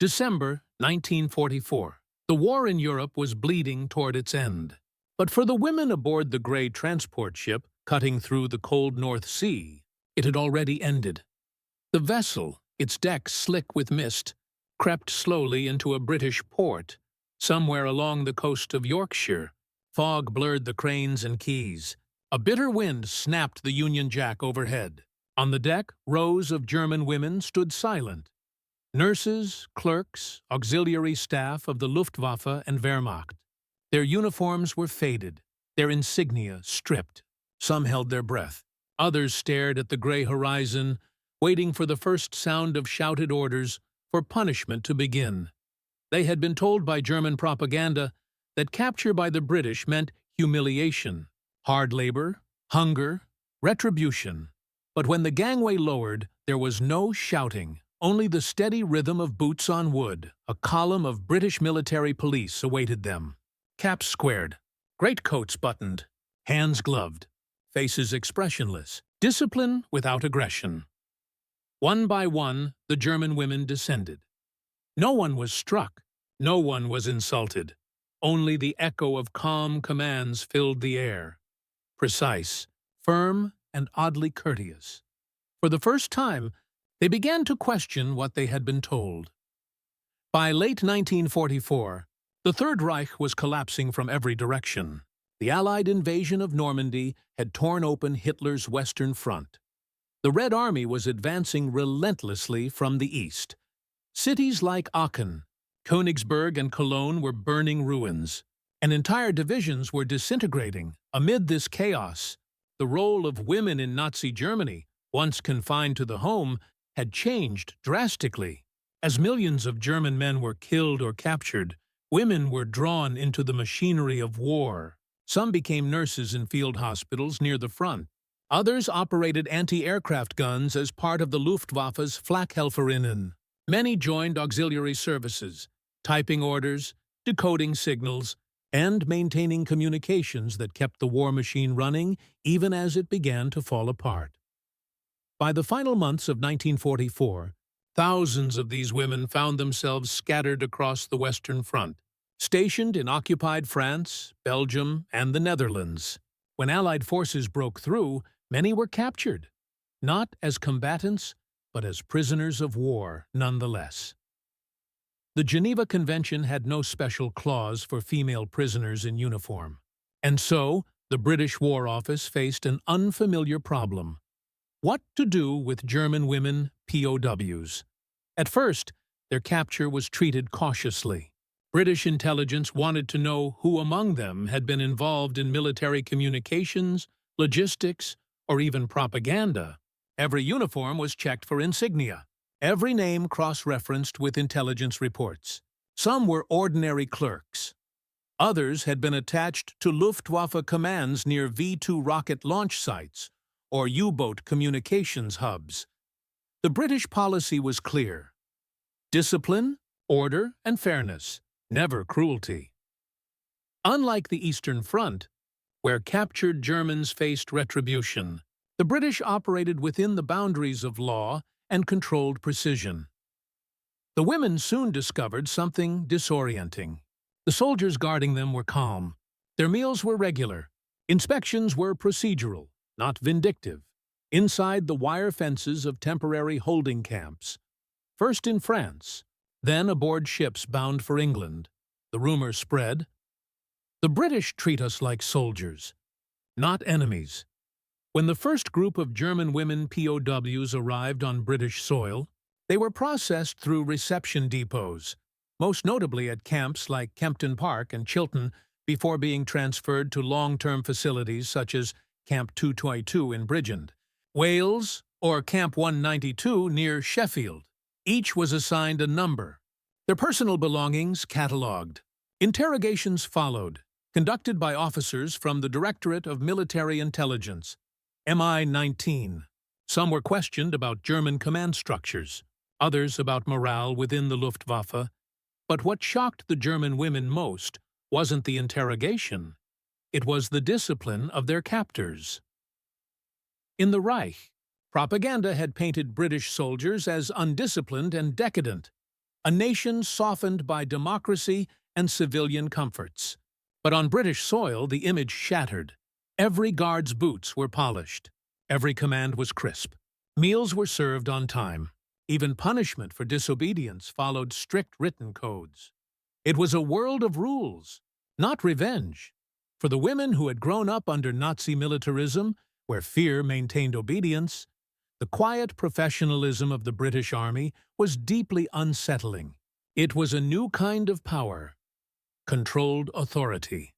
December 1944. The war in Europe was bleeding toward its end. But for the women aboard the gray transport ship cutting through the cold North Sea, it had already ended. The vessel, its deck slick with mist, crept slowly into a British port, somewhere along the coast of Yorkshire. Fog blurred the cranes and quays. A bitter wind snapped the Union Jack overhead. On the deck, rows of German women stood silent. Nurses, clerks, auxiliary staff of the Luftwaffe and Wehrmacht. Their uniforms were faded, their insignia stripped. Some held their breath. Others stared at the gray horizon, waiting for the first sound of shouted orders for punishment to begin. They had been told by German propaganda that capture by the British meant humiliation, hard labor, hunger, retribution. But when the gangway lowered, there was no shouting. Only the steady rhythm of boots on wood. A column of British military police awaited them. Caps squared, greatcoats buttoned, hands gloved, faces expressionless, discipline without aggression. One by one, the German women descended. No one was struck, no one was insulted. Only the echo of calm commands filled the air. Precise, firm, and oddly courteous. For the first time, they began to question what they had been told. By late 1944, the Third Reich was collapsing from every direction. The Allied invasion of Normandy had torn open Hitler's Western Front. The Red Army was advancing relentlessly from the east. Cities like Aachen, Königsberg, and Cologne were burning ruins, and entire divisions were disintegrating. Amid this chaos, the role of women in Nazi Germany, once confined to the home, had changed drastically. As millions of German men were killed or captured, women were drawn into the machinery of war. Some became nurses in field hospitals near the front. Others operated anti-aircraft guns as part of the Luftwaffe's Flakhelferinnen. Many joined auxiliary services, typing orders, decoding signals, and maintaining communications that kept the war machine running even as it began to fall apart. By the final months of 1944, thousands of these women found themselves scattered across the Western Front, stationed in occupied France, Belgium, and the Netherlands. When Allied forces broke through, many were captured, not as combatants, but as prisoners of war nonetheless. The Geneva Convention had no special clause for female prisoners in uniform, and so the British War Office faced an unfamiliar problem. What to do with German women POWs? At first, their capture was treated cautiously. British intelligence wanted to know who among them had been involved in military communications, logistics, or even propaganda. Every uniform was checked for insignia. Every name cross-referenced with intelligence reports. Some were ordinary clerks. Others had been attached to Luftwaffe commands near V-2 rocket launch sites or U-boat communications hubs. The British policy was clear: discipline, order, and fairness, never cruelty. Unlike the Eastern Front, where captured Germans faced retribution, the British operated within the boundaries of law and controlled precision. The women soon discovered something disorienting. The soldiers guarding them were calm. Their meals were regular. Inspections were procedural, not vindictive, inside the wire fences of temporary holding camps. First in France, then aboard ships bound for England. The rumor spread: the British treat us like soldiers, not enemies. When the first group of German women POWs arrived on British soil, they were processed through reception depots, most notably at camps like Kempton Park and Chiltern, before being transferred to long-term facilities such as Camp 222 in Bridgend, Wales, or Camp 192 near Sheffield. Each was assigned a number, their personal belongings catalogued. Interrogations followed, conducted by officers from the Directorate of Military Intelligence, MI-19. Some were questioned about German command structures, others about morale within the Luftwaffe. But what shocked the German women most wasn't the interrogation. It was the discipline of their captors. In the Reich, propaganda had painted British soldiers as undisciplined and decadent. a nation softened by democracy and civilian comforts. But on British soil, the image shattered. Every guard's boots were polished. Every command was crisp. Meals were served on time. Even punishment for disobedience followed strict written codes. It was a world of rules, not revenge. For the women who had grown up under Nazi militarism, where fear maintained obedience, the quiet professionalism of the British Army was deeply unsettling. It was a new kind of power, controlled authority.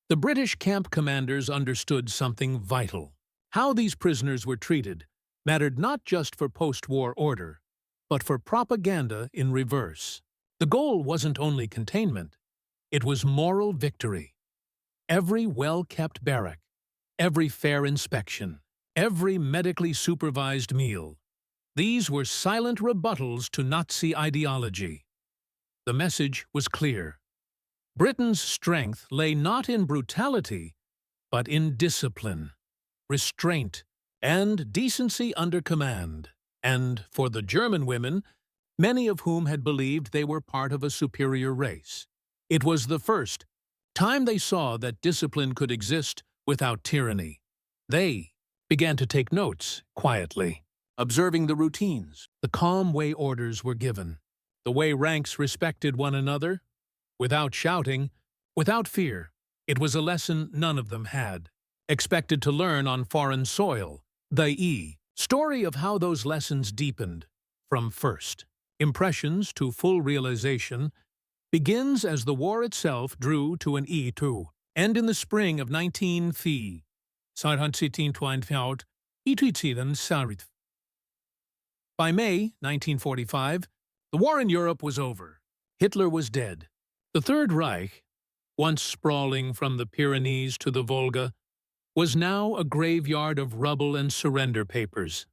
The British camp commanders understood something vital. How these prisoners were treated mattered not just for post-war order, but for propaganda in reverse. The goal wasn't only containment, it was moral victory. Every well-kept barrack, every fair inspection, every medically supervised meal, these were silent rebuttals to Nazi ideology. The message was clear. Britain's strength lay not in brutality, but in discipline, restraint, and decency under command. And for the German women, many of whom had believed they were part of a superior race, it was the first time they saw that discipline could exist without tyranny. They began to take notes quietly, observing the routines, the calm way orders were given, the way ranks respected one another, without shouting, without fear. It was a lesson none of them had expected to learn on foreign soil. The story of how those lessons deepened, from first impressions to full realization, begins as the war itself drew to an end in the spring of 1940. By May 1945, the war in Europe was over. Hitler was dead. The Third Reich, once sprawling from the Pyrenees to the Volga, was now a graveyard of rubble and surrender papers.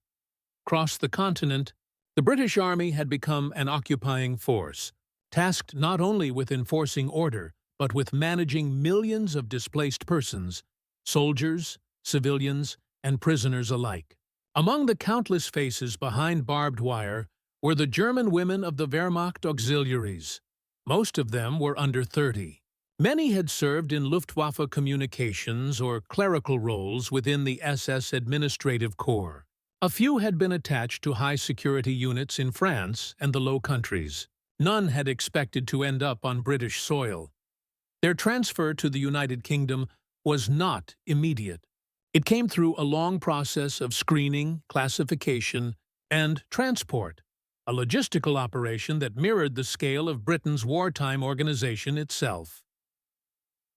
Across the continent, the British Army had become an occupying force, tasked not only with enforcing order, but with managing millions of displaced persons, soldiers, civilians, and prisoners alike. Among the countless faces behind barbed wire were the German women of the Wehrmacht auxiliaries. Most of them were under 30. Many had served in Luftwaffe communications or clerical roles within the SS Administrative Corps. A few had been attached to high-security units in France and the Low Countries. None had expected to end up on British soil. Their transfer to the United Kingdom was not immediate. It came through a long process of screening, classification, and transport, a logistical operation that mirrored the scale of Britain's wartime organization itself.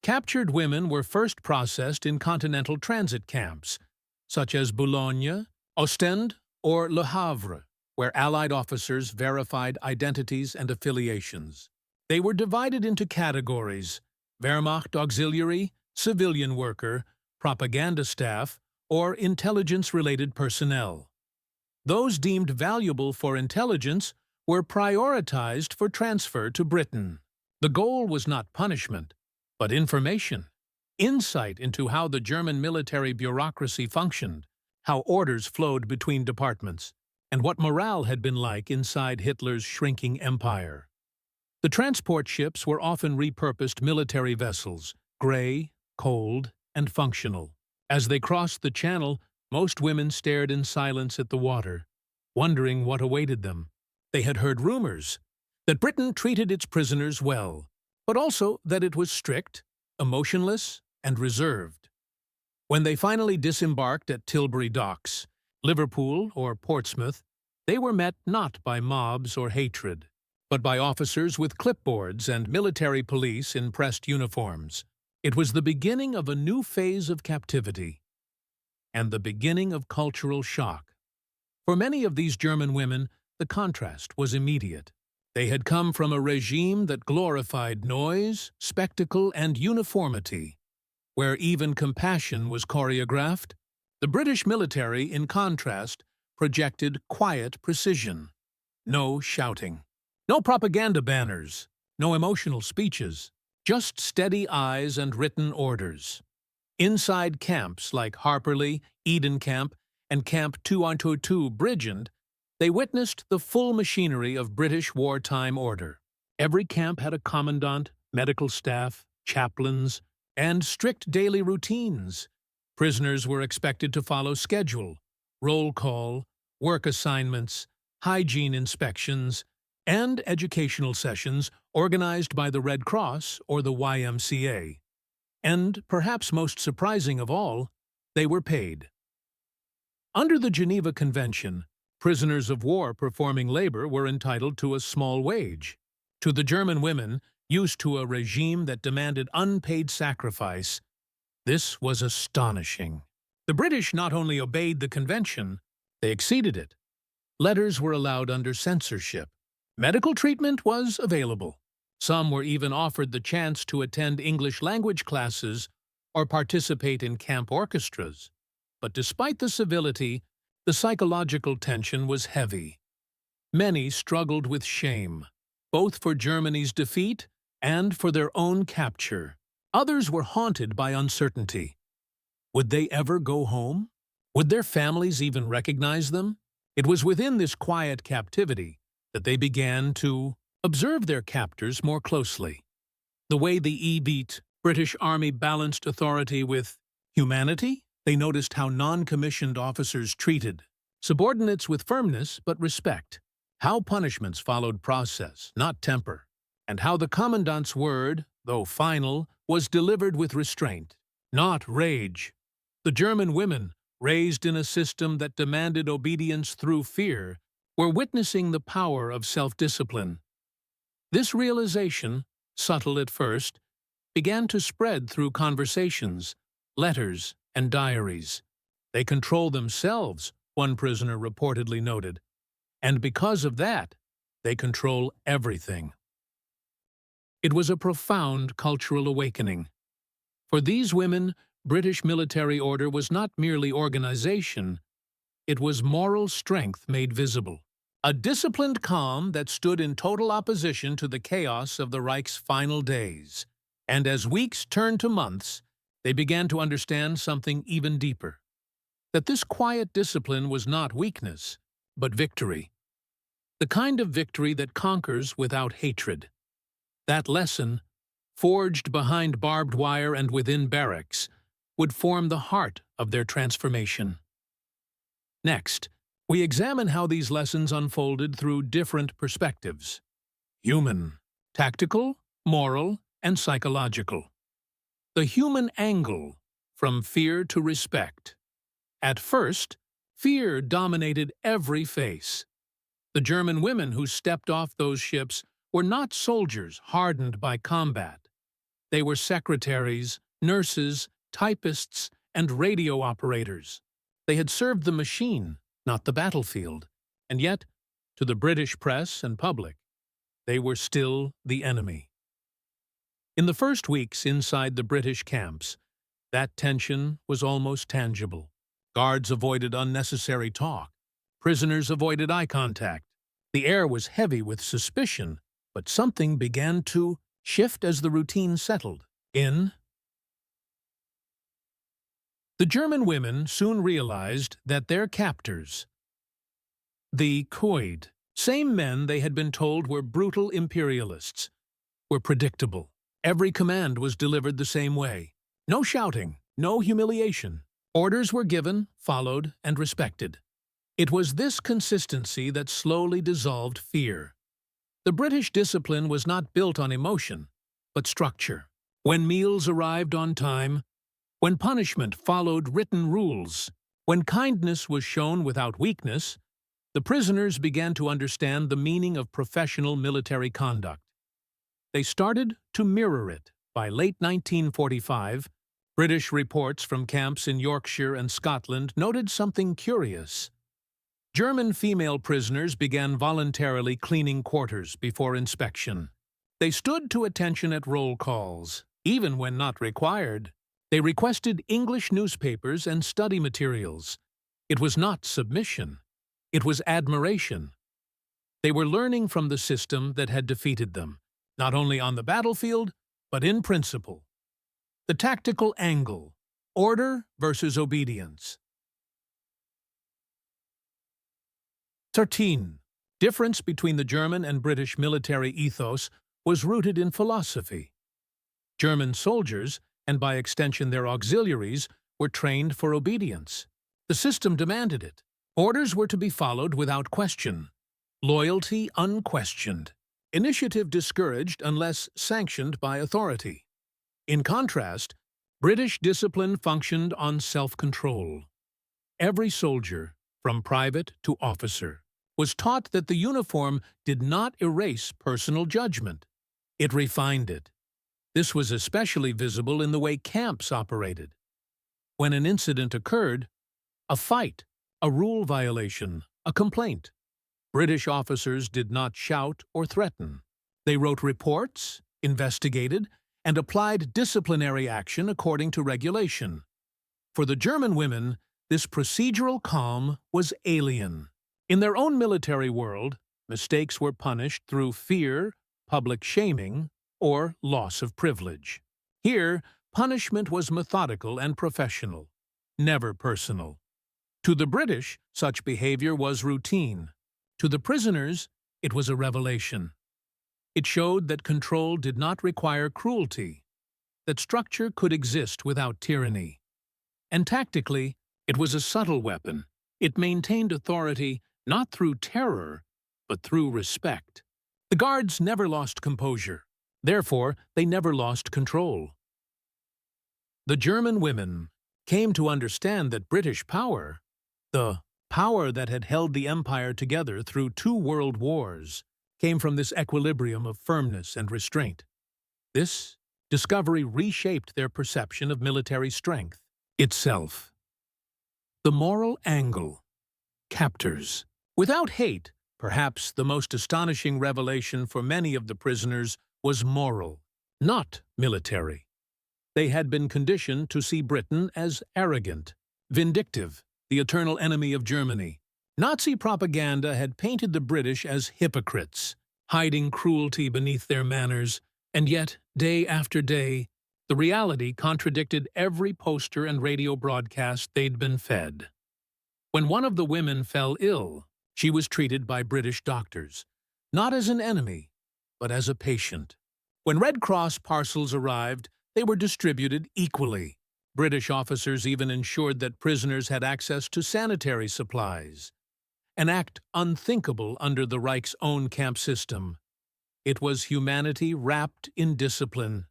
Captured women were first processed in continental transit camps, such as Boulogne, Ostend, or Le Havre, where Allied officers verified identities and affiliations. They were divided into categories: Wehrmacht auxiliary, civilian worker, propaganda staff, or intelligence-related personnel. Those deemed valuable for intelligence were prioritized for transfer to Britain. The goal was not punishment, but information, insight into how the German military bureaucracy functioned, how orders flowed between departments, and what morale had been like inside Hitler's shrinking empire. The transport ships were often repurposed military vessels, gray, cold, and functional. As they crossed the channel, most women stared in silence at the water, wondering what awaited them. They had heard rumors that Britain treated its prisoners well, but also that it was strict, emotionless, and reserved. When they finally disembarked at Tilbury Docks, Liverpool, or Portsmouth, they were met not by mobs or hatred, but by officers with clipboards and military police in pressed uniforms. It was the beginning of a new phase of captivity, and the beginning of cultural shock. For many of these German women, the contrast was immediate. They had come from a regime that glorified noise, spectacle, and uniformity, where even compassion was choreographed. The British military, in contrast, projected quiet precision. No shouting. No propaganda banners. No emotional speeches. Just steady eyes and written orders. Inside camps like Harperley, Eden Camp, and Camp 2-2 Bridgend, They witnessed the full machinery of British wartime order. Every camp had a commandant, medical staff, chaplains, and strict daily routines. Prisoners were expected to follow schedule, roll call, work assignments, hygiene inspections, and educational sessions organized by the Red Cross or the YMCA. And, perhaps most surprising of all, they were paid. Under the Geneva Convention, prisoners of war performing labor were entitled to a small wage. To the German women, used to a regime that demanded unpaid sacrifice, this was astonishing. The British not only obeyed the convention, they exceeded it. Letters were allowed under censorship. Medical treatment was available. Some were even offered the chance to attend English language classes or participate in camp orchestras. But despite the civility, the psychological tension was heavy. Many struggled with shame, both for Germany's defeat and for their own capture. Others were haunted by uncertainty. Would they ever go home? Would their families even recognize them? It was within this quiet captivity that they began to observe their captors more closely. The way the British Army balanced authority with humanity, they noticed how non-commissioned officers treated subordinates with firmness but respect, how punishments followed process, not temper, and how the commandant's word, though final, was delivered with restraint, not rage. The German women, raised in a system that demanded obedience through fear, were witnessing the power of self-discipline. This realization, subtle at first, began to spread through conversations, letters, and diaries. They control themselves, one prisoner reportedly noted, and because of that, they control everything. It was a profound cultural awakening. For these women, British military order was not merely organization, it was moral strength made visible. A disciplined calm that stood in total opposition to the chaos of the Reich's final days. And as weeks turned to months, they began to understand something even deeper. That this quiet discipline was not weakness, but victory. The kind of victory that conquers without hatred. That lesson, forged behind barbed wire and within barracks, would form the heart of their transformation. Next, we examine how these lessons unfolded through different perspectives: human, tactical, moral, and psychological. The human angle, from fear to respect. At first, fear dominated every face. The German women who stepped off those ships were not soldiers hardened by combat. They were secretaries, nurses, typists, and radio operators. They had served the machine, not the battlefield, and yet, to the British press and public, they were still the enemy. In the first weeks inside the British camps, that tension was almost tangible. Guards avoided unnecessary talk. Prisoners avoided eye contact. The air was heavy with suspicion, but something began to shift as the routine settled in. The German women soon realized that their captors, the Coid, same men they had been told were brutal imperialists, were predictable. Every command was delivered the same way. No shouting, no humiliation. Orders were given, followed, and respected. It was this consistency that slowly dissolved fear. The British discipline was not built on emotion, but structure. When meals arrived on time, when punishment followed written rules, when kindness was shown without weakness, the prisoners began to understand the meaning of professional military conduct. They started to mirror it. By late 1945, British reports from camps in Yorkshire and Scotland noted something curious. German female prisoners began voluntarily cleaning quarters before inspection. They stood to attention at roll calls, even when not required. They requested English newspapers and study materials. It was not submission. It was admiration. They were learning from the system that had defeated them, not only on the battlefield, but in principle. The tactical angle, order versus obedience. 13. Difference between the German and British military ethos was rooted in philosophy. German soldiers, and by extension their auxiliaries, were trained for obedience. The system demanded it. Orders were to be followed without question. Loyalty unquestioned. Initiative discouraged unless sanctioned by authority. In contrast, British discipline functioned on self-control. Every soldier, from private to officer, was taught that the uniform did not erase personal judgment. It refined it. This was especially visible in the way camps operated. When an incident occurred, a fight, a rule violation, a complaint, British officers did not shout or threaten. They wrote reports, investigated, and applied disciplinary action according to regulation. For the German women, this procedural calm was alien. In their own military world, mistakes were punished through fear, public shaming, or loss of privilege. Here, punishment was methodical and professional, never personal. To the British, such behavior was routine. To the prisoners, it was a revelation. It showed that control did not require cruelty, that structure could exist without tyranny. And tactically, it was a subtle weapon. It maintained authority not through terror, but through respect. The guards never lost composure. Therefore, they never lost control. The German women came to understand that British power, the power that had held the empire together through 2 world wars, came from this equilibrium of firmness and restraint. This discovery reshaped their perception of military strength itself. The moral angle. Captors. Without hate, perhaps the most astonishing revelation for many of the prisoners was moral, not military. They had been conditioned to see Britain as arrogant, vindictive, the eternal enemy of Germany. Nazi propaganda had painted the British as hypocrites, hiding cruelty beneath their manners, and yet, day after day, the reality contradicted every poster and radio broadcast they'd been fed. When one of the women fell ill, she was treated by British doctors, not as an enemy, but as a patient. When Red Cross parcels arrived, they were distributed equally. British officers even ensured that prisoners had access to sanitary supplies, an act unthinkable under the Reich's own camp system. It was humanity wrapped in discipline.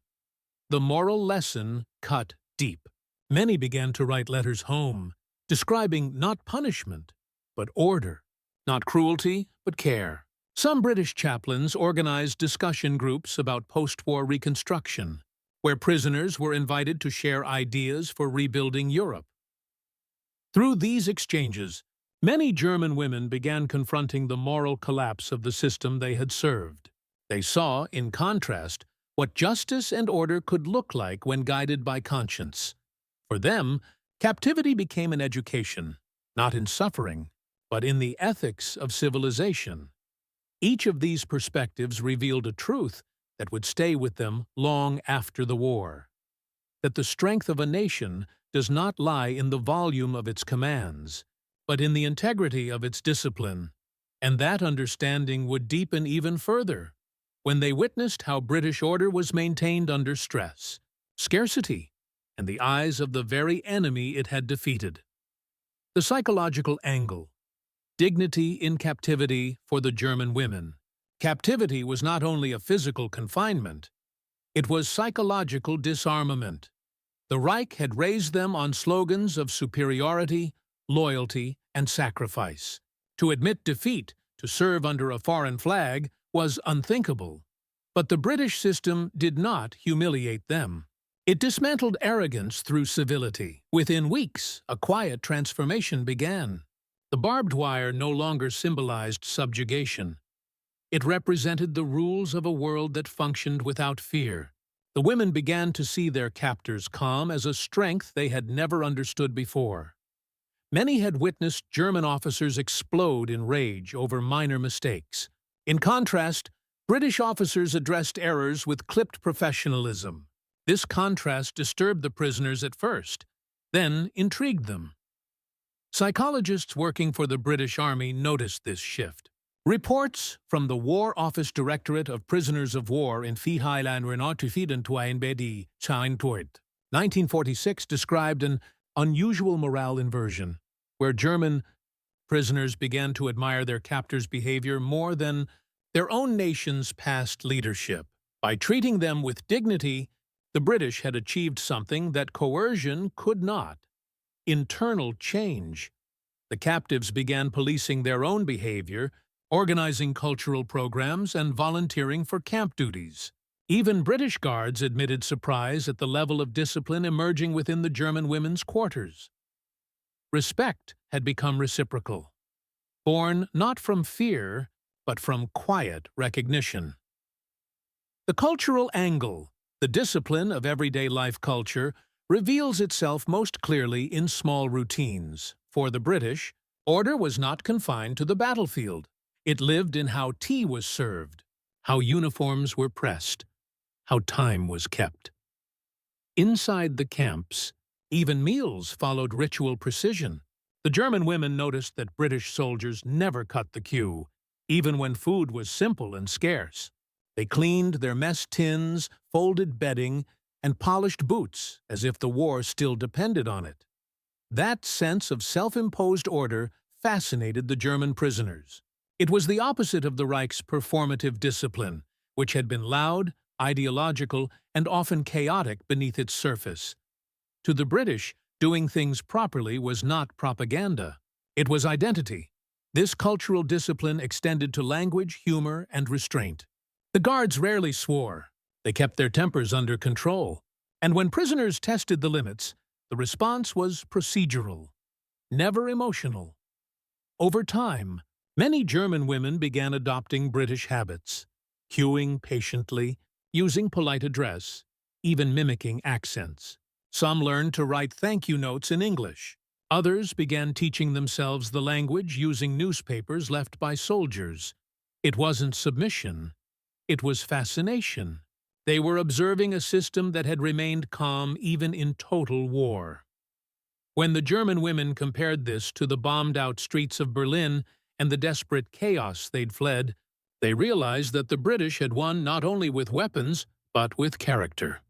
The moral lesson cut deep. Many began to write letters home, describing not punishment, but order, not cruelty, but care. Some British chaplains organized discussion groups about post-war reconstruction, where prisoners were invited to share ideas for rebuilding Europe. Through these exchanges, many German women began confronting the moral collapse of the system they had served. They saw, in contrast, what justice and order could look like when guided by conscience. For them, captivity became an education, not in suffering, but in the ethics of civilization. Each of these perspectives revealed a truth that would stay with them long after the war: that the strength of a nation does not lie in the volume of its commands, but in the integrity of its discipline. And that understanding would deepen even further when they witnessed how British order was maintained under stress, scarcity, and the eyes of the very enemy it had defeated. The psychological angle. Dignity in captivity for the German women. Captivity was not only a physical confinement, it was psychological disarmament. The Reich had raised them on slogans of superiority, loyalty, and sacrifice. To admit defeat, to serve under a foreign flag, was unthinkable. But the British system did not humiliate them. It dismantled arrogance through civility. Within weeks, a quiet transformation began. The barbed wire no longer symbolized subjugation. It represented the rules of a world that functioned without fear. The women began to see their captors' calm as a strength they had never understood before. Many had witnessed German officers explode in rage over minor mistakes. In contrast, British officers addressed errors with clipped professionalism. This contrast disturbed the prisoners at first, then intrigued them. Psychologists working for the British Army noticed this shift. Reports from the War Office Directorate of Prisoners of War in Fihilan Renatufiden Tuainbedi Chaintoit, 1946 described an unusual morale inversion, where German prisoners began to admire their captors' behavior more than their own nation's past leadership. By treating them with dignity, the British had achieved something that coercion could not: internal change. The captives began policing their own behavior, organizing cultural programs, and volunteering for camp duties. Even British guards admitted surprise at the level of discipline emerging within the German women's quarters. Respect had become reciprocal, born not from fear, but from quiet recognition. The cultural angle, the discipline of everyday life culture, reveals itself most clearly in small routines. For the British, order was not confined to the battlefield. It lived in how tea was served, how uniforms were pressed, how time was kept. Inside the camps, even meals followed ritual precision. The German women noticed that British soldiers never cut the queue, even when food was simple and scarce. They cleaned their mess tins, folded bedding, and polished boots as if the war still depended on it. That sense of self-imposed order fascinated the German prisoners. It was the opposite of the Reich's performative discipline, which had been loud, ideological, and often chaotic beneath its surface. To the British, doing things properly was not propaganda. It was identity. This cultural discipline extended to language, humor, and restraint. The guards rarely swore. They kept their tempers under control. And when prisoners tested the limits, the response was procedural, never emotional. Over time, many German women began adopting British habits, queuing patiently, using polite address, even mimicking accents. Some learned to write thank you notes in English. Others began teaching themselves the language using newspapers left by soldiers. It wasn't submission. It was fascination. They were observing a system that had remained calm even in total war. When the German women compared this to the bombed-out streets of Berlin and the desperate chaos they'd fled, they realized that the British had won not only with weapons, but with character.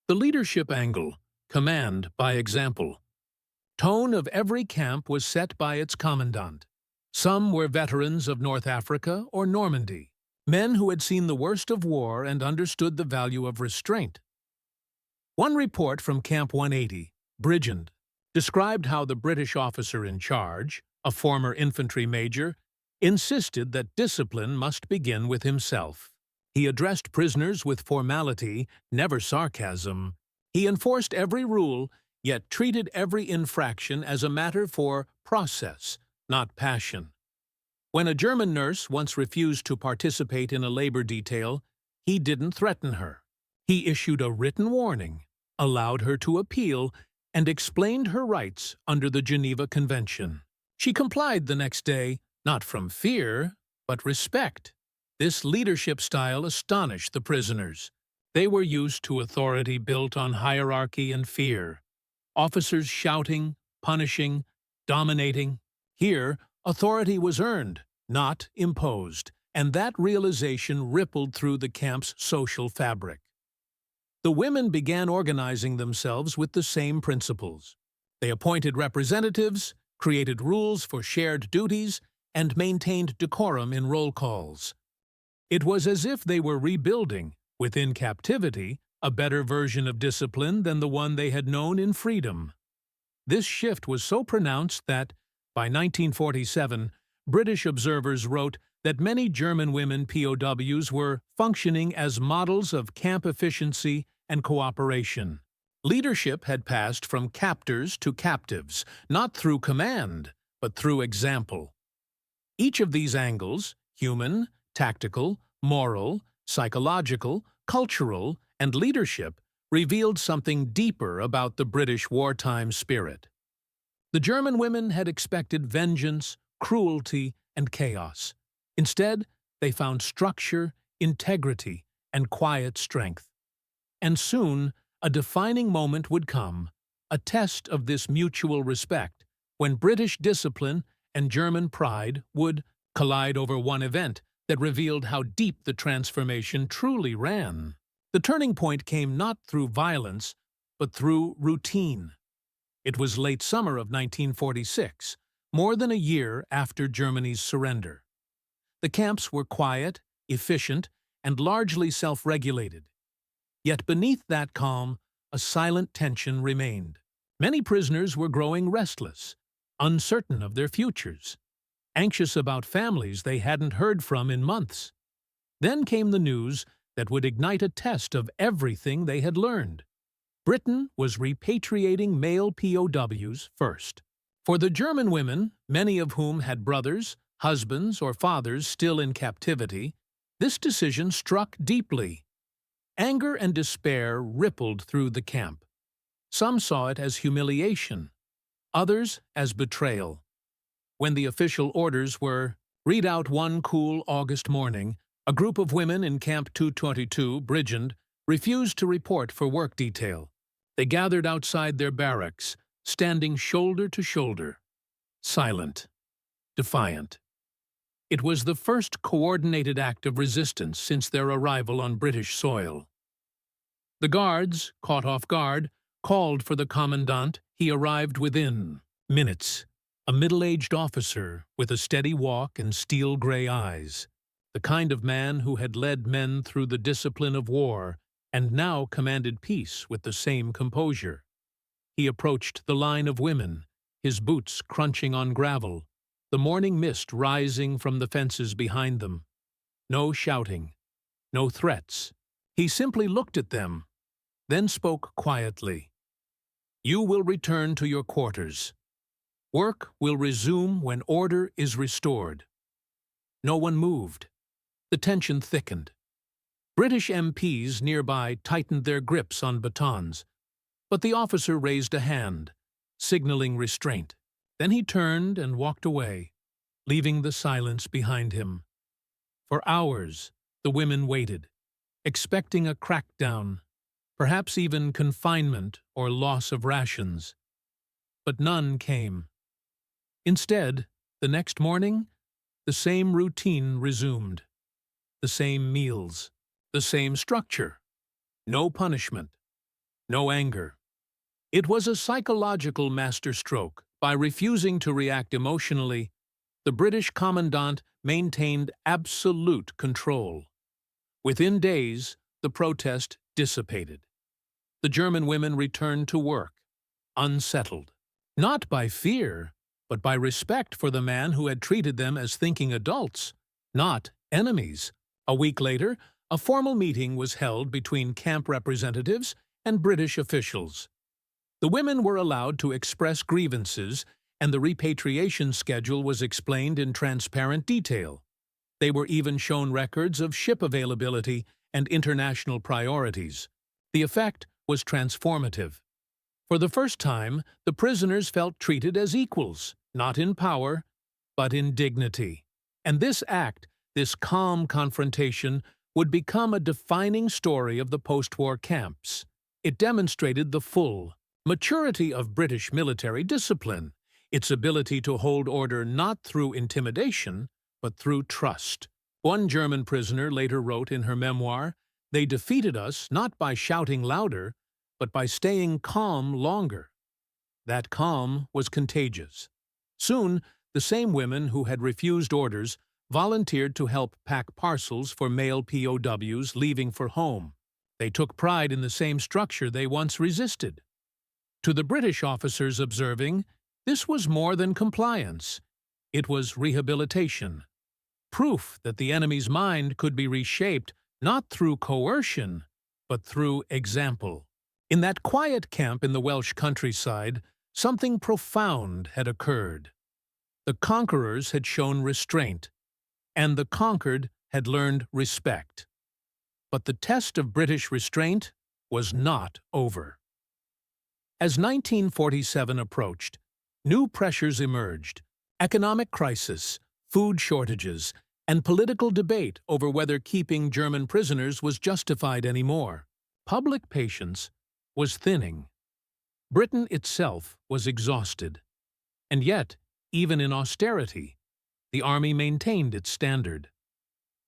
The leadership angle, command by example. Tone of every camp was set by its commandant. Some were veterans of North Africa or Normandy, men who had seen the worst of war and understood the value of restraint. One report from Camp 180, Bridgend, described how the British officer in charge, a former infantry major, insisted that discipline must begin with himself. He addressed prisoners with formality, never sarcasm. He enforced every rule, yet treated every infraction as a matter for process, not passion. When a German nurse once refused to participate in a labor detail, he didn't threaten her. He issued a written warning, allowed her to appeal, and explained her rights under the Geneva Convention. She complied the next day, not from fear, but respect. This leadership style astonished the prisoners. They were used to authority built on hierarchy and fear. Officers shouting, punishing, dominating. Here, authority was earned, not imposed, and that realization rippled through the camp's social fabric. The women began organizing themselves with the same principles. They appointed representatives, created rules for shared duties, and maintained decorum in roll calls. It was as if they were rebuilding, within captivity, a better version of discipline than the one they had known in freedom. This shift was so pronounced that, by 1947, British observers wrote that many German women POWs were functioning as models of camp efficiency and cooperation. Leadership had passed from captors to captives, not through command, but through example. Each of these angles, human, tactical, moral, psychological, cultural, and leadership, revealed something deeper about the British wartime spirit. The German women had expected vengeance, cruelty, and chaos. Instead, they found structure, integrity, and quiet strength. And soon, a defining moment would come, a test of this mutual respect, when British discipline and German pride would collide over one event that revealed how deep the transformation truly ran. The turning point came not through violence, but through routine. It was late summer of 1946, more than a year after Germany's surrender. The camps were quiet, efficient, and largely self-regulated. Yet beneath that calm, a silent tension remained. Many prisoners were growing restless, uncertain of their futures, anxious about families they hadn't heard from in months. Then came the news that would ignite a test of everything they had learned. Britain was repatriating male POWs first. For the German women, many of whom had brothers, husbands, or fathers still in captivity, this decision struck deeply. Anger and despair rippled through the camp. Some saw it as humiliation, others as betrayal. When the official orders were, "Read out one cool August morning," a group of women in Camp 222, Bridgend, refused to report for work detail. They gathered outside their barracks, standing shoulder to shoulder, silent, defiant. It was the first coordinated act of resistance since their arrival on British soil. The guards, caught off guard, called for the commandant. He arrived within minutes, a middle-aged officer with a steady walk and steel-gray eyes, the kind of man who had led men through the discipline of war and now commanded peace with the same composure. He approached the line of women, his boots crunching on gravel, the morning mist rising from the fences behind them. No shouting, no threats. He simply looked at them, then spoke quietly. "You will return to your quarters. Work will resume when order is restored." No one moved. The tension thickened. British MPs nearby tightened their grips on batons, but the officer raised a hand, signaling restraint. Then he turned and walked away, leaving the silence behind him. For hours, the women waited, expecting a crackdown, perhaps even confinement or loss of rations. But none came. Instead, the next morning, the same routine resumed. The same meals, the same structure. No punishment, no anger. It was a psychological masterstroke. By refusing to react emotionally, the British commandant maintained absolute control. Within days, the protest dissipated. The German women returned to work, unsettled, not by fear, but by respect for the man who had treated them as thinking adults, not enemies. A week later, a formal meeting was held between camp representatives and British officials. The women were allowed to express grievances, and the repatriation schedule was explained in transparent detail. They were even shown records of ship availability and international priorities. The effect was transformative. For the first time, the prisoners felt treated as equals, not in power, but in dignity. And this act, this calm confrontation, would become a defining story of the post-war camps. It demonstrated the full maturity of British military discipline, its ability to hold order not through intimidation, but through trust. One German prisoner later wrote in her memoir, "They defeated us not by shouting louder, but by staying calm longer." That calm was contagious. Soon, the same women who had refused orders volunteered to help pack parcels for male POWs leaving for home. They took pride in the same structure they once resisted. To the British officers observing, this was more than compliance. It was rehabilitation. Proof that the enemy's mind could be reshaped not through coercion, but through example. In that quiet camp in the Welsh countryside, something profound had occurred. The conquerors had shown restraint, and the conquered had learned respect. But the test of British restraint was not over. As 1947 approached, new pressures emerged: economic crisis, food shortages, and political debate over whether keeping German prisoners was justified anymore. Public patience was thinning. Britain itself was exhausted. And yet, even in austerity, the army maintained its standard.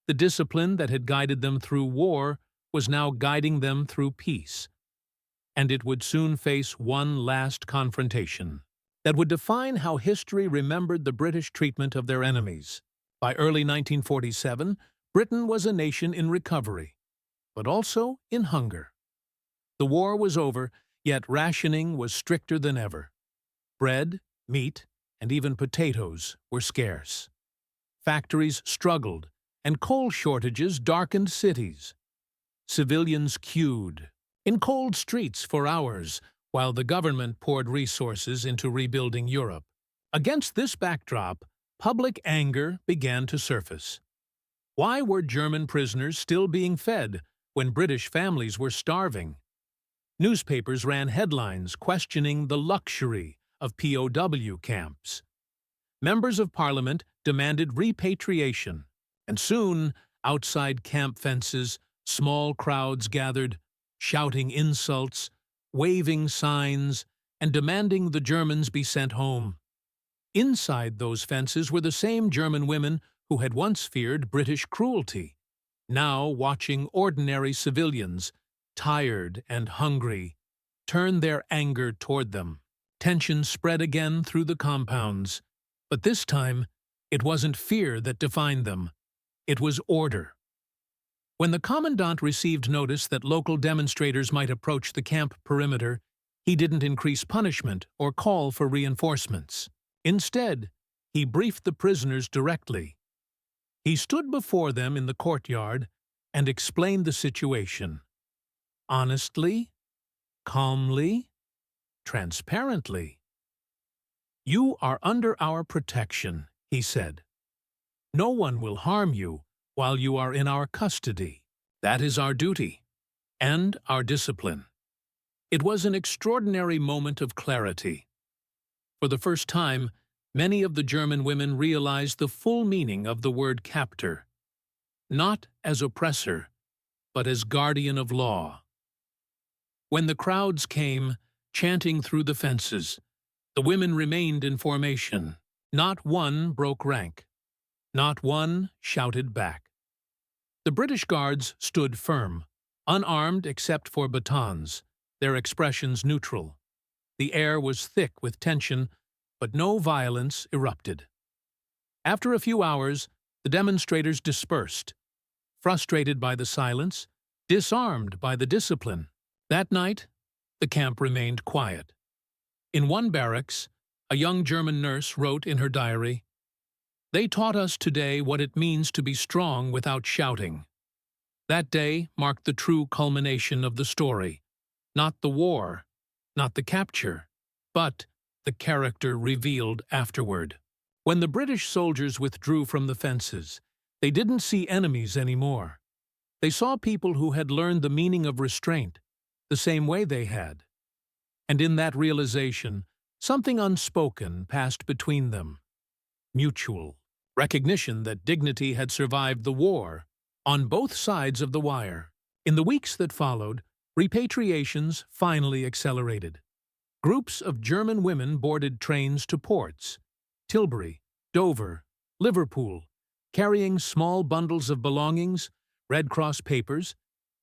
The discipline that had guided them through war was now guiding them through peace, and it would soon face one last confrontation that would define how history remembered the British treatment of their enemies. By early 1947, Britain was a nation in recovery, but also in hunger. The war was over, yet rationing was stricter than ever. Bread, meat, and even potatoes were scarce. Factories struggled, and coal shortages darkened cities. Civilians queued in cold streets for hours, while the government poured resources into rebuilding Europe. Against this backdrop, public anger began to surface. Why were German prisoners still being fed when British families were starving? Newspapers ran headlines questioning the luxury of POW camps. Members of Parliament demanded repatriation, and soon, outside camp fences, small crowds gathered, shouting insults, waving signs, and demanding the Germans be sent home. Inside those fences were the same German women who had once feared British cruelty, now watching ordinary civilians, tired and hungry, turn their anger toward them. Tension spread again through the compounds, but this time it wasn't fear that defined them, it was order. When the commandant received notice that local demonstrators might approach the camp perimeter, he didn't increase punishment or call for reinforcements. Instead, he briefed the prisoners directly. He stood before them in the courtyard and explained the situation. Honestly, calmly, transparently. "You are under our protection," he said. "No one will harm you while you are in our custody. That is our duty, and our discipline." It was an extraordinary moment of clarity. For the first time, many of the German women realized the full meaning of the word captor, not as oppressor, but as guardian of law. When the crowds came, chanting through the fences, the women remained in formation. Not one broke rank. Not one shouted back. The British guards stood firm, unarmed except for batons, their expressions neutral. The air was thick with tension, but no violence erupted. After a few hours, the demonstrators dispersed, frustrated by the silence, disarmed by the discipline. That night, the camp remained quiet. In one barracks, a young German nurse wrote in her diary, "They taught us today what it means to be strong without shouting." That day marked the true culmination of the story. Not the war, not the capture, but the character revealed afterward. When the British soldiers withdrew from the fences, they didn't see enemies anymore. They saw people who had learned the meaning of restraint, the same way they had. And in that realization, something unspoken passed between them. Mutual recognition that dignity had survived the war, on both sides of the wire. In the weeks that followed, repatriations finally accelerated. Groups of German women boarded trains to ports, Tilbury, Dover, Liverpool, carrying small bundles of belongings, Red Cross papers,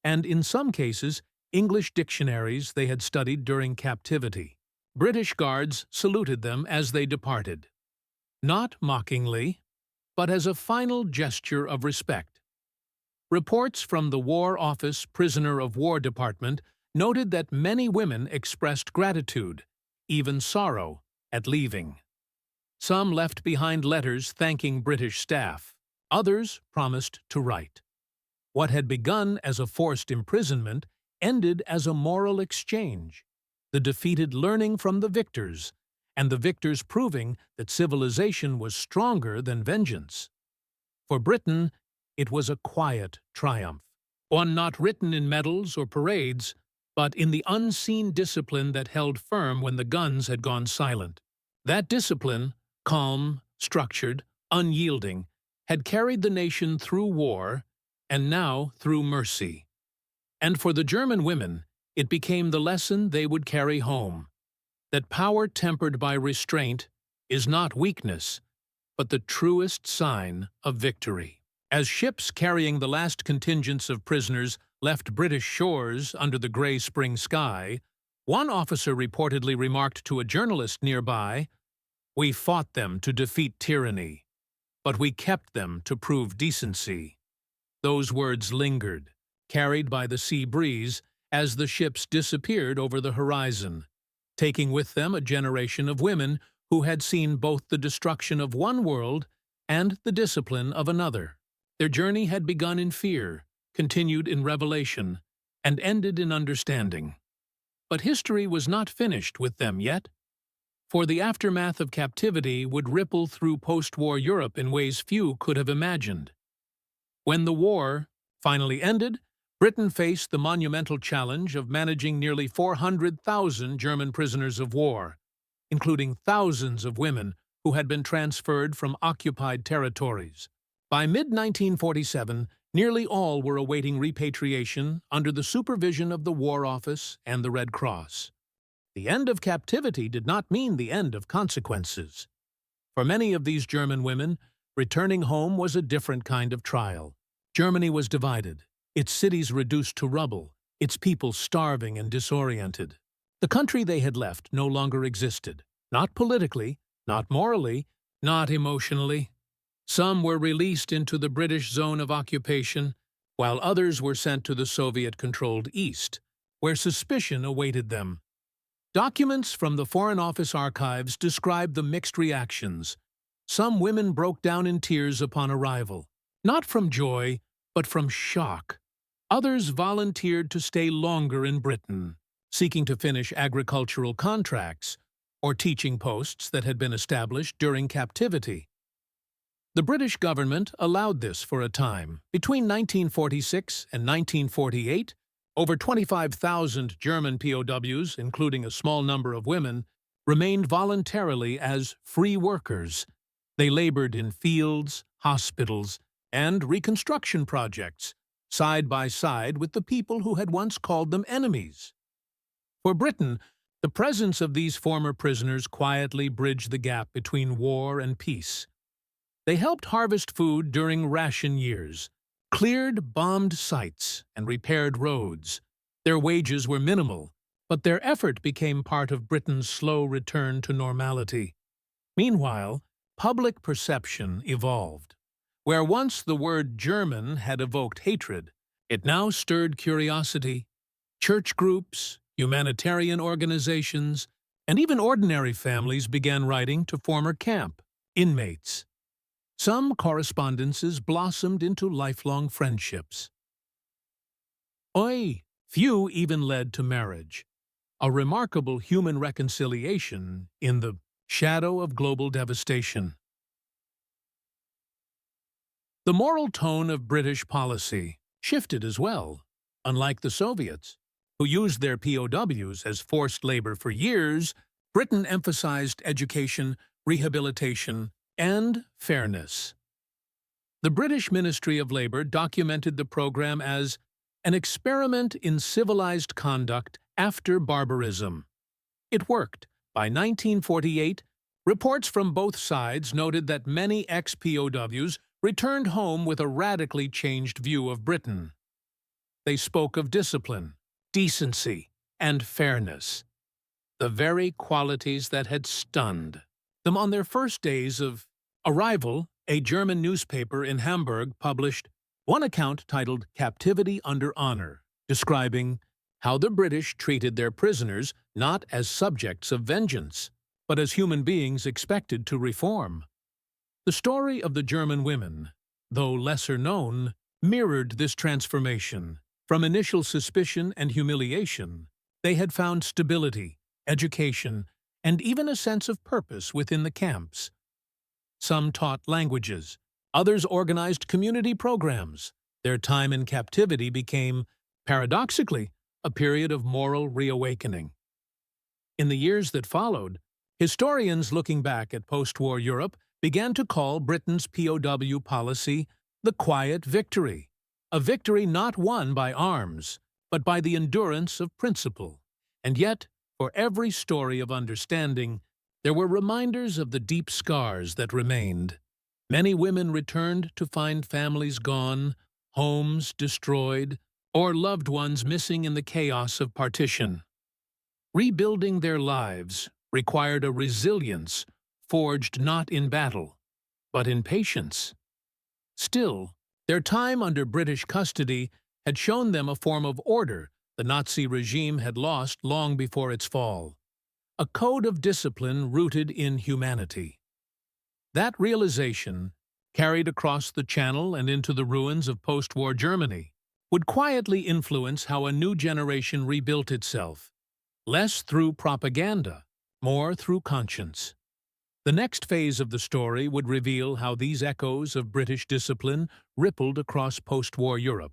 and in some cases, English dictionaries they had studied during captivity. British guards saluted them as they departed. Not mockingly, but as a final gesture of respect. Reports from the War Office Prisoner of War Department noted that many women expressed gratitude, even sorrow, at leaving. Some left behind letters thanking British staff. Others promised to write. What had begun as a forced imprisonment ended as a moral exchange, the defeated learning from the victors, and the victors proving that civilization was stronger than vengeance. For Britain, it was a quiet triumph, one not written in medals or parades, but in the unseen discipline that held firm when the guns had gone silent. That discipline, calm, structured, unyielding, had carried the nation through war and now through mercy. And for the German women, it became the lesson they would carry home, that power tempered by restraint is not weakness, but the truest sign of victory. As ships carrying the last contingents of prisoners left British shores under the gray spring sky, one officer reportedly remarked to a journalist nearby, "We fought them to defeat tyranny, but we kept them to prove decency." Those words lingered, carried by the sea breeze as the ships disappeared over the horizon, taking with them a generation of women who had seen both the destruction of one world and the discipline of another. Their journey had begun in fear, continued in revelation, and ended in understanding. But history was not finished with them yet, for the aftermath of captivity would ripple through post-war Europe in ways few could have imagined. When the war finally ended, Britain faced the monumental challenge of managing nearly 400,000 German prisoners of war, including thousands of women who had been transferred from occupied territories. By mid-1947, nearly all were awaiting repatriation under the supervision of the War Office and the Red Cross. The end of captivity did not mean the end of consequences. For many of these German women, returning home was a different kind of trial. Germany was divided, its cities reduced to rubble, its people starving and disoriented. The country they had left no longer existed, not politically, not morally, not emotionally. Some were released into the British zone of occupation, while others were sent to the Soviet-controlled East, where suspicion awaited them. Documents from the Foreign Office archives describe the mixed reactions. Some women broke down in tears upon arrival, not from joy, but from shock. Others volunteered to stay longer in Britain, seeking to finish agricultural contracts or teaching posts that had been established during captivity. The British government allowed this for a time. Between 1946 and 1948, over 25,000 German POWs, including a small number of women, remained voluntarily as free workers. They labored in fields, hospitals, and reconstruction projects, side by side with the people who had once called them enemies. For Britain, the presence of these former prisoners quietly bridged the gap between war and peace. They helped harvest food during ration years, cleared bombed sites, and repaired roads. Their wages were minimal, but their effort became part of Britain's slow return to normality. Meanwhile, public perception evolved. Where once the word German had evoked hatred, it now stirred curiosity. Church groups, humanitarian organizations, and even ordinary families began writing to former camp inmates. Some correspondences blossomed into lifelong friendships. Few even led to marriage, a remarkable human reconciliation in the shadow of global devastation. The moral tone of British policy shifted as well. Unlike the Soviets, who used their POWs as forced labor for years, Britain emphasized education, rehabilitation, and fairness. The British Ministry of Labour documented the program as an experiment in civilized conduct after barbarism. It worked. By 1948, reports from both sides noted that many ex-POWs returned home with a radically changed view of Britain. They spoke of discipline, decency, and fairness, the very qualities that had stunned them on their first days of arrival. A German newspaper in Hamburg published one account titled "Captivity Under Honor," describing how the British treated their prisoners not as subjects of vengeance, but as human beings expected to reform. The story of the German women, though lesser known, mirrored this transformation. From initial suspicion and humiliation, they had found stability, education, and even a sense of purpose within the camps. Some taught languages, others organized community programs. Their time in captivity became, paradoxically, a period of moral reawakening. In the years that followed, historians looking back at post-war Europe began to call Britain's POW policy the quiet victory, a victory not won by arms, but by the endurance of principle. And yet, for every story of understanding, there were reminders of the deep scars that remained. Many women returned to find families gone, homes destroyed, or loved ones missing in the chaos of partition. Rebuilding their lives required a resilience forged not in battle, but in patience. Still, their time under British custody had shown them a form of order the Nazi regime had lost long before its fall, a code of discipline rooted in humanity. That realization, carried across the Channel and into the ruins of post-war Germany, would quietly influence how a new generation rebuilt itself, less through propaganda, more through conscience. The next phase of the story would reveal how these echoes of British discipline rippled across post-war Europe.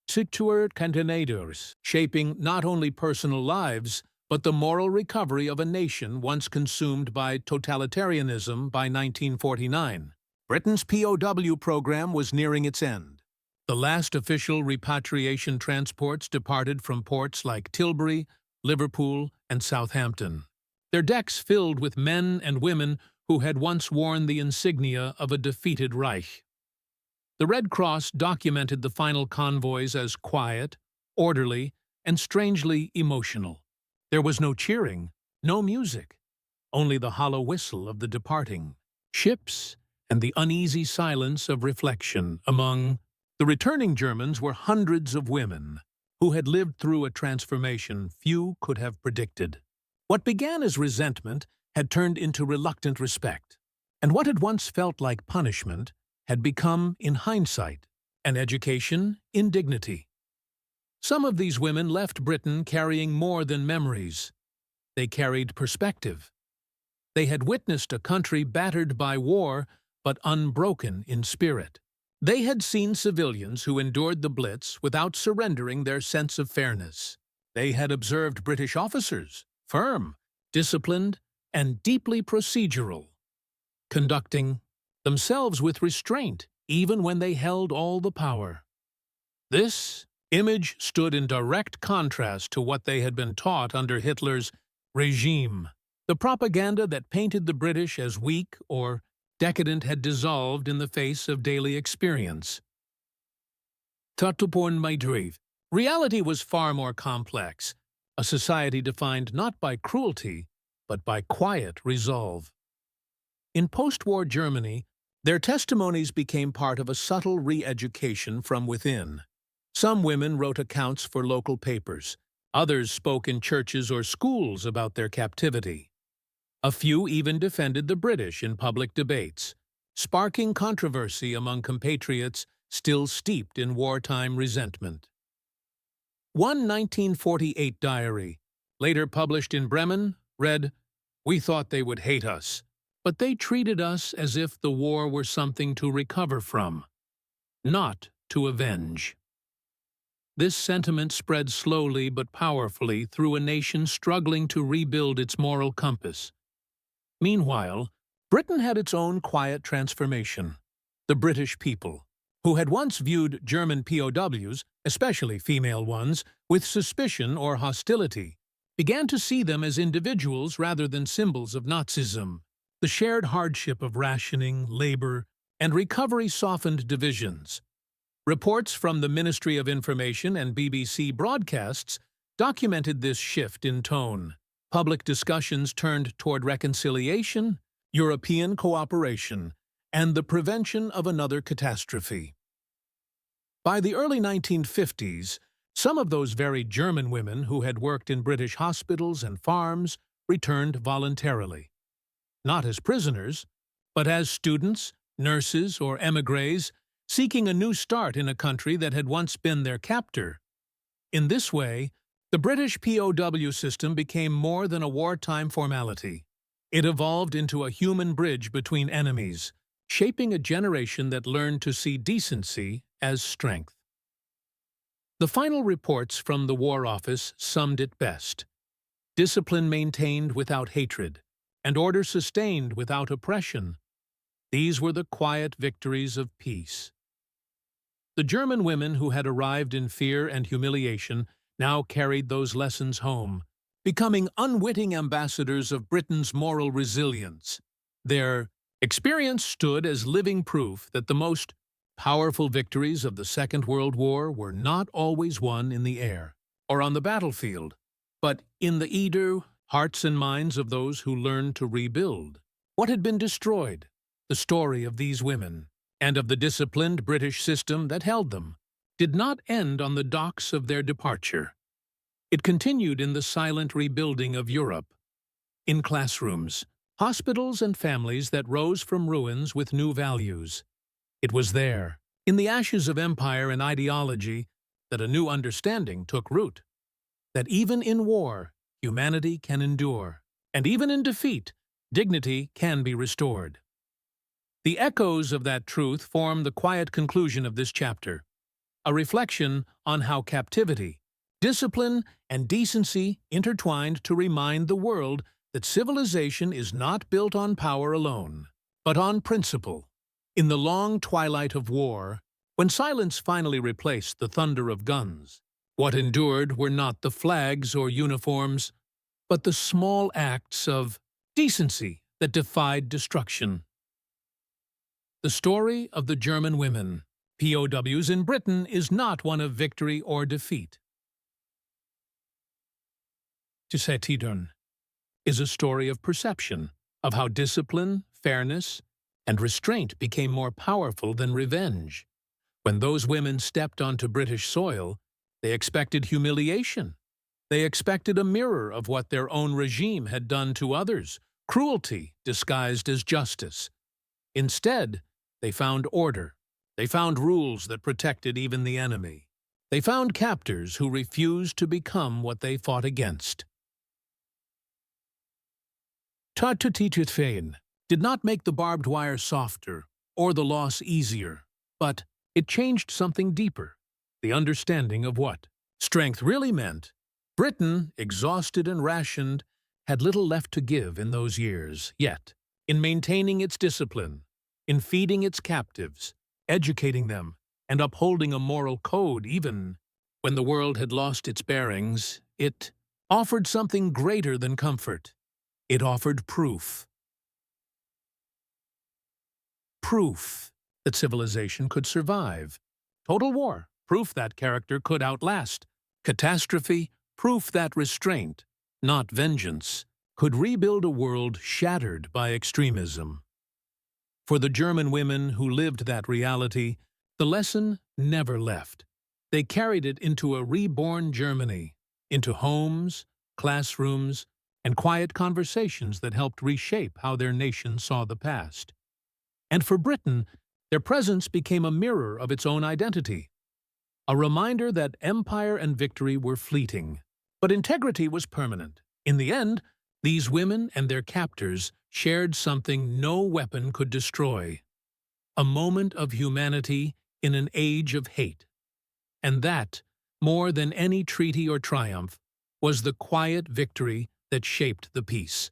Sector contenedors, shaping not only personal lives, but the moral recovery of a nation once consumed by totalitarianism by 1949. Britain's POW program was nearing its end. The last official repatriation transports departed from ports like Tilbury, Liverpool, and Southampton, their decks filled with men and women who had once worn the insignia of a defeated Reich. The Red Cross documented the final convoys as quiet, orderly, and strangely emotional. There was no cheering, no music, only the hollow whistle of the departing ships and the uneasy silence of reflection. Among the returning Germans were hundreds of women who had lived through a transformation few could have predicted. What began as resentment had turned into reluctant respect, and what had once felt like punishment had become, in hindsight, an education in dignity. Some of these women left Britain carrying more than memories. They carried perspective. They had witnessed a country battered by war, but unbroken in spirit. They had seen civilians who endured the Blitz without surrendering their sense of fairness. They had observed British officers, firm, disciplined, and deeply procedural, conducting themselves with restraint even when they held all the power. This image stood in direct contrast to what they had been taught under Hitler's regime. The propaganda that painted the British as weak or decadent had dissolved in the face of daily experience. Tatupon Maidriv. Reality was far more complex, a society defined not by cruelty, but by quiet resolve. In post-war Germany, their testimonies became part of a subtle re-education from within. Some women wrote accounts for local papers. Others spoke in churches or schools about their captivity. A few even defended the British in public debates, sparking controversy among compatriots still steeped in wartime resentment. One 1948 diary, later published in Bremen, read, "We thought they would hate us, but they treated us as if the war were something to recover from, not to avenge." This sentiment spread slowly but powerfully through a nation struggling to rebuild its moral compass. Meanwhile, Britain had its own quiet transformation. The British people, who had once viewed German POWs, especially female ones, with suspicion or hostility, began to see them as individuals rather than symbols of Nazism. The shared hardship of rationing, labor, and recovery softened divisions. Reports from the Ministry of Information and BBC broadcasts documented this shift in tone. Public discussions turned toward reconciliation, European cooperation, and the prevention of another catastrophe. By the early 1950s, some of those very German women who had worked in British hospitals and farms returned voluntarily. Not as prisoners, but as students, nurses, or émigrés seeking a new start in a country that had once been their captor. In this way, the British POW system became more than a wartime formality. It evolved into a human bridge between enemies, shaping a generation that learned to see decency as strength. The final reports from the War Office summed it best. Discipline maintained without hatred, and order sustained without oppression. These were the quiet victories of peace. The German women who had arrived in fear and humiliation now carried those lessons home, becoming unwitting ambassadors of Britain's moral resilience. Their experience stood as living proof that the most powerful victories of the Second World War were not always won in the air or on the battlefield, but in the eager hearts and minds of those who learned to rebuild what had been destroyed. The story of these women, and of the disciplined British system that held them, did not end on the docks of their departure. It continued in the silent rebuilding of Europe, in classrooms, hospitals, and families that rose from ruins with new values. It was there, in the ashes of empire and ideology, that a new understanding took root. That even in war, humanity can endure, and even in defeat, dignity can be restored. The echoes of that truth form the quiet conclusion of this chapter, a reflection on how captivity, discipline, and decency intertwined to remind the world that civilization is not built on power alone, but on principle. In the long twilight of war, when silence finally replaced the thunder of guns, what endured were not the flags or uniforms, but the small acts of decency that defied destruction. The story of the German women, POWs in Britain, is not one of victory or defeat. Tiden is a story of perception, of how discipline, fairness, and restraint became more powerful than revenge. When those women stepped onto British soil, they expected humiliation. They expected a mirror of what their own regime had done to others, cruelty disguised as justice. Instead, they found order. They found rules that protected even the enemy. They found captors who refused to become what they fought against. Repatriation did not make the barbed wire softer or the loss easier, but it changed something deeper, the understanding of what strength really meant. Britain, exhausted and rationed, had little left to give in those years, yet, in maintaining its discipline, in feeding its captives, educating them, and upholding a moral code even when the world had lost its bearings, it offered something greater than comfort. It offered proof. Proof that civilization could survive. Total war, proof that character could outlast. Catastrophe, proof that restraint, not vengeance, could rebuild a world shattered by extremism. For the German women who lived that reality, the lesson never left. They carried it into a reborn Germany, into homes, classrooms, and quiet conversations that helped reshape how their nation saw the past. And for Britain, their presence became a mirror of its own identity, a reminder that empire and victory were fleeting, but integrity was permanent. In the end, these women and their captors shared something no weapon could destroy, a moment of humanity in an age of hate. And that, more than any treaty or triumph, was the quiet victory that shaped the peace.